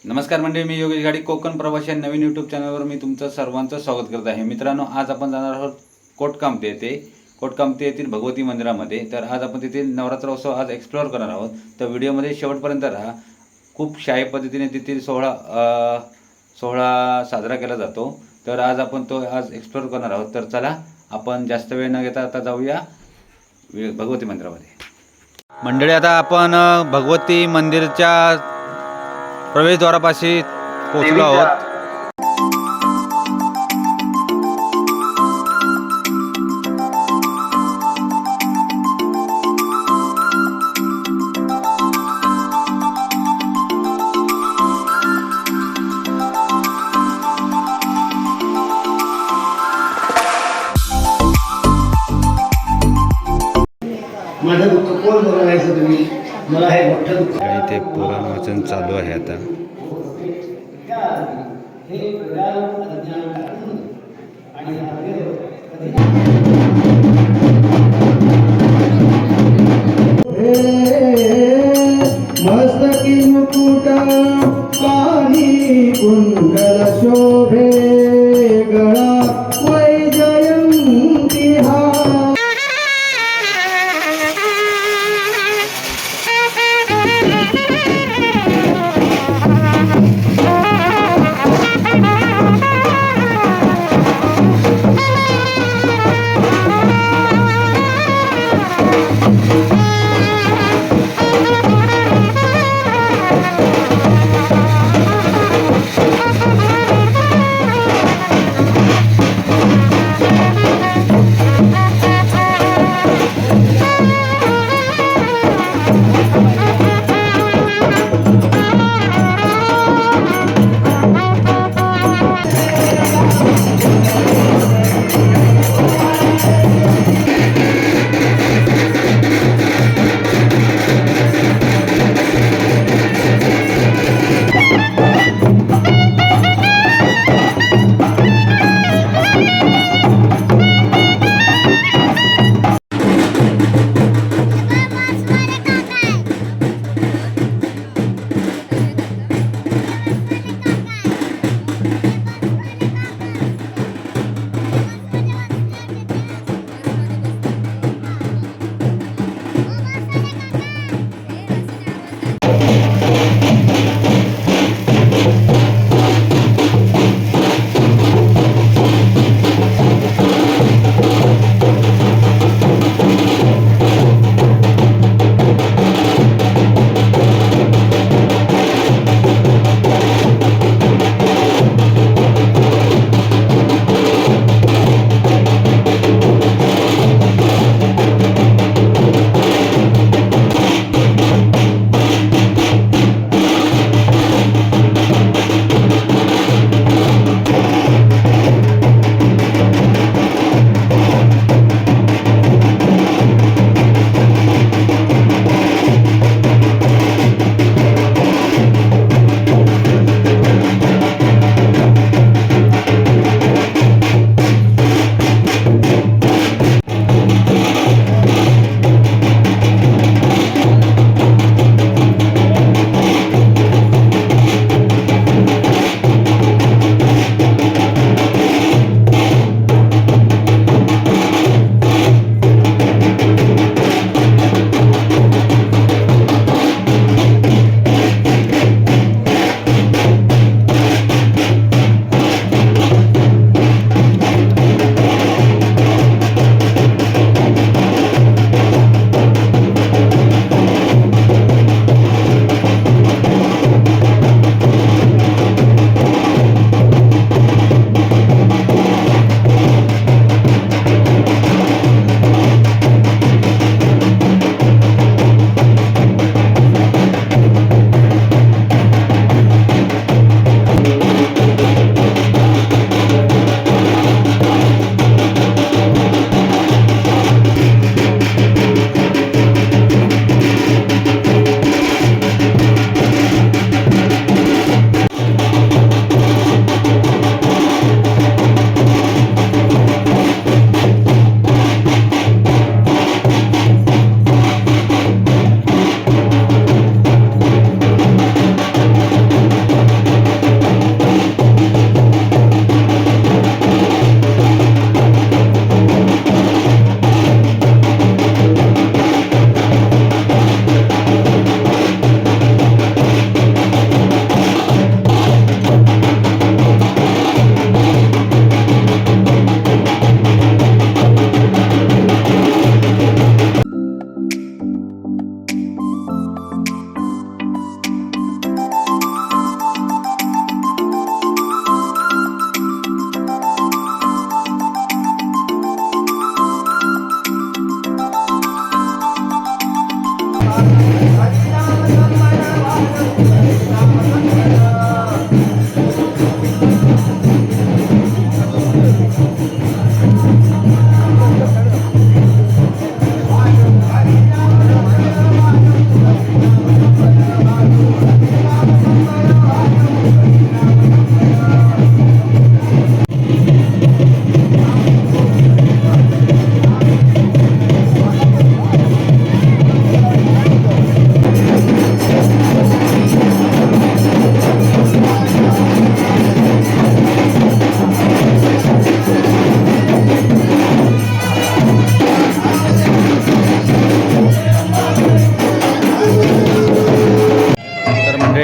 नमस्कार मंडळी, मी योगेश गाडी कोकण प्रवास या नवीन यूट्यूब चॅनलवर मी तुमचं सर्वांचं स्वागत करत आहे। मित्रांनो, आज आपण जाणार आहोत कोटकामते येथील भगवती मंदिरामध्ये। तर आज आपण तिथे नवरात्र उत्सव आज एक्सप्लोअर करणार आहोत। तर व्हिडिओमध्ये शेवटपर्यंत राहा। खूप शाही पद्धतीने तिथे सोहळा साजरा केला जातो। तर आज आपण तो एक्सप्लोअर करणार आहोत। तर चला, आपण जास्त वेळ न घेता आता जाऊया भगवती मंदिरामध्ये। मंडळी, आता आपण भगवती मंदिरच्या प्रवेशद्वारापाशी पोहोचलो आहोत। माझं दुःख कोण बघायचं तुम्ही, मला हे मोठं दुःख। इथे पुराण वाचन चालू आहे आता। मस्तकी मुकुट कानी कुंडल शोभे, गळा वैजयंती हा।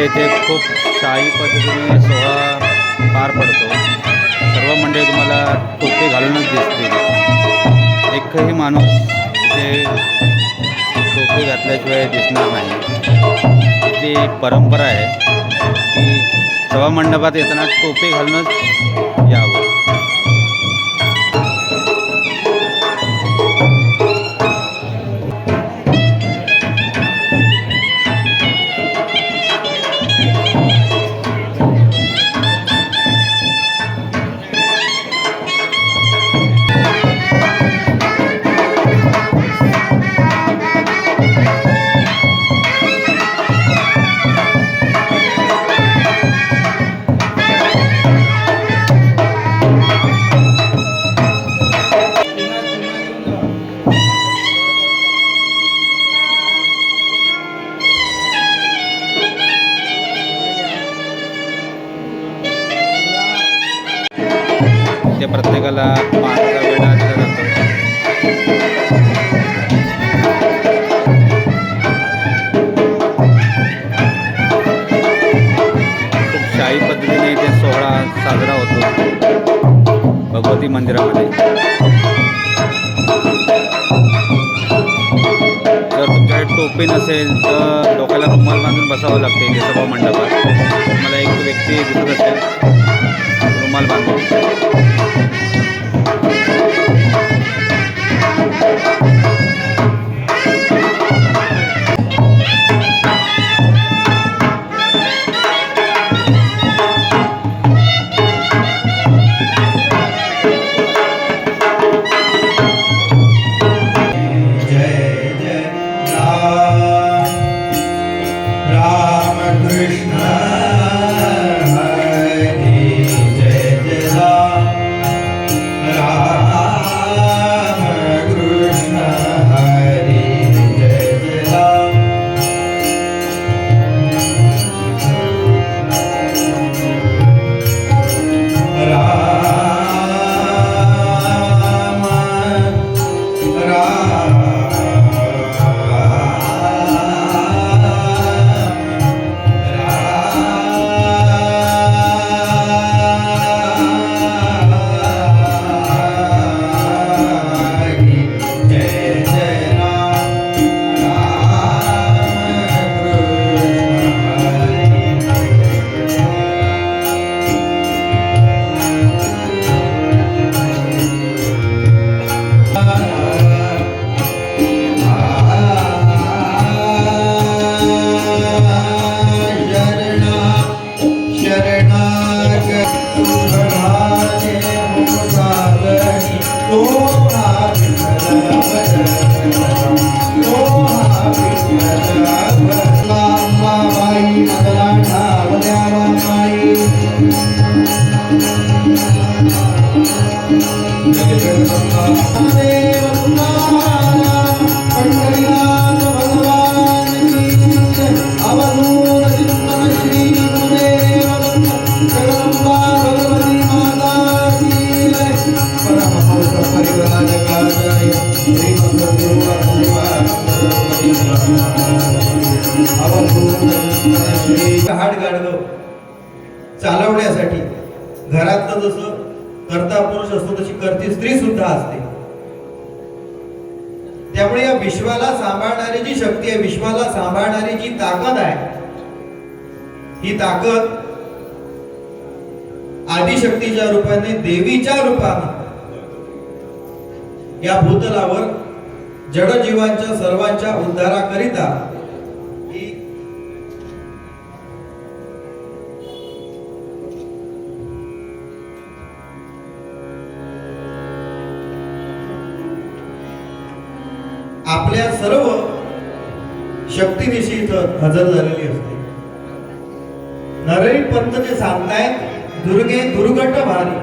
इथे खूप शाही पद्धतीने सोहळा पार पडतो. सर्व मंडळी तुम्हाला टोपी घालूनच दिसतील. एकही माणूस इथे टोपी घातल्याशिवाय दिसणार नाही. इथली एक परंपरा आहे की सभामंडपात येताना टोपी घालूनच यावं. ते प्रत्येकाला पाण्याचा वेढा दिला जातो. खूप शाही पद्धतीने इथे सोहळा साजरा होतो भगवती मंदिरामध्ये. जर तुमच्याकडे टोपी नसेल तर डोक्याला रुमाल बांधून बसावं लागते इथे सभा मंडपात. मला एक व्यक्ती दिसत असेल रुमाल बांधून. चालवण्यासाठी घरातलं जसं कर्ता पुरुष असतो तशी करती स्त्री सुद्धा असते. त्यामुळे या विश्वाला सांभाळणारी जी शक्ती आहे, विश्वाला सांभाळणारी जी ताकद आहे, ही ताकद आदिशक्तीच्या रूपाने, देवीच्या रूपाने या भूतलावर जडजीवांच्या सर्वांच्या उद्धाराकरिता आपल्या सर्व शक्तीनिशी इथं हजर झालेली असते. नरहरी पंत जे सांगतायत, दुर्गे दुर्गट भारी.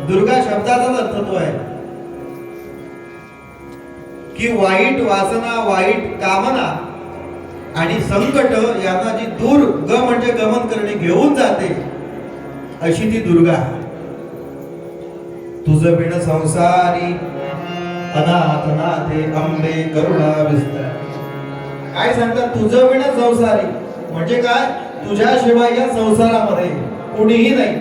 दुर्गा शब्दाचाच अर्थ तो आहे की वाईट वासना, वाईट कामना आणि संकट यांना जी दूर ग म्हणजे गमन करणे घेऊन जाते, अशी ती दुर्गा. तुझ बिन संसारी अनाथ नाथे अंबे करुणा विस्तार. काय सांगतात? तुझ बिन संसारी म्हणजे काय? तुझ्याशिवाय या संसारामध्ये कुणीही नाही.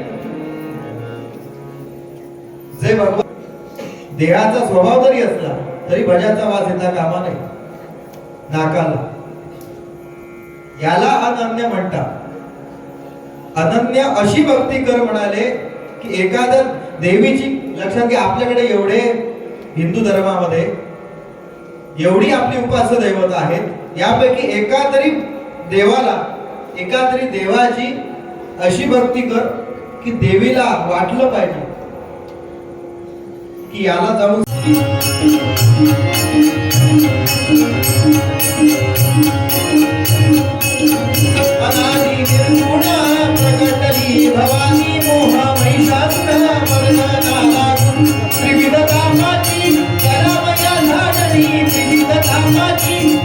जे भगवत देहाचा स्वभाव जरी असला तरी भजाचा वास येता कामा नाही नाकाला. याला अनन्य म्हणतात. अनन्य अशी भक्ती कर म्हणाले की एखाद्या देवीची, लक्षात घ्या आपल्याकडे एवढे हिंदू धर्मामध्ये एवढी आपली उपास्य दैवत आहेत, यापैकी एका तरी देवाला, एका तरी देवाची अशी भक्ती कर की देवीला वाटलं पाहिजे की याला जाऊन अनादि निर्गुण प्रकटली भवानी मोह महिषासुर मर्दनाला त्रिविध कामाची करावया झाडणी, त्रिविध कामाची